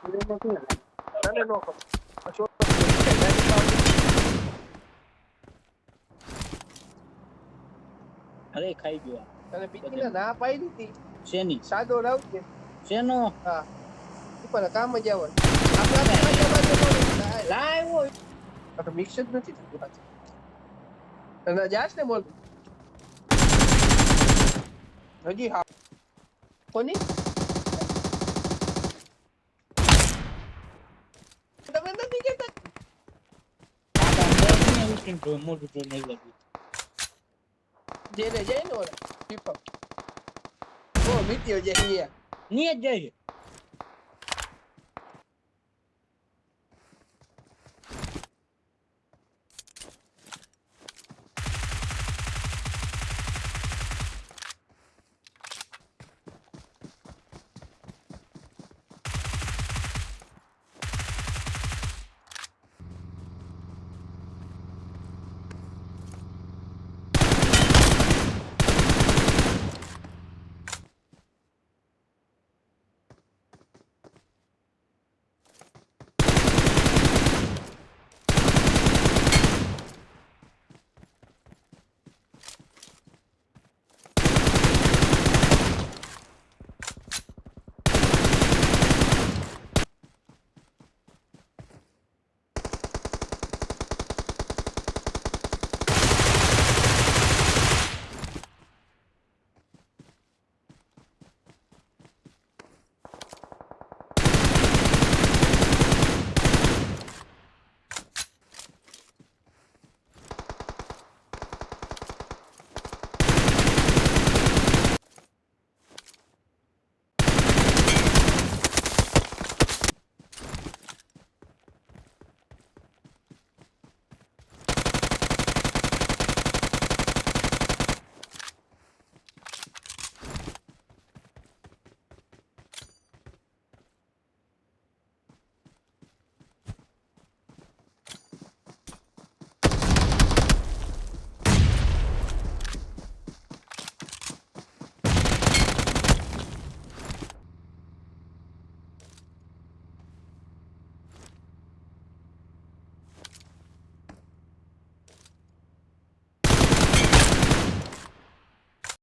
તને નો ખબર અરે ખાઈ ગયો તને પીકી ના પાડી દીધી શેની સાદો લાવજે શેનો હા ઉપર કામ જ આવવાનું લાવ્યો તો મિક્સ જ નથી થતું હાથ તને જાશ ને બોલ હજી હા કોની તમે નથી કેતા મોટું તો નહીં લાગ્યું જેને જાય ને ઓલા પીપા ઓ મિત્યો જે હિયા નહીં જ જાય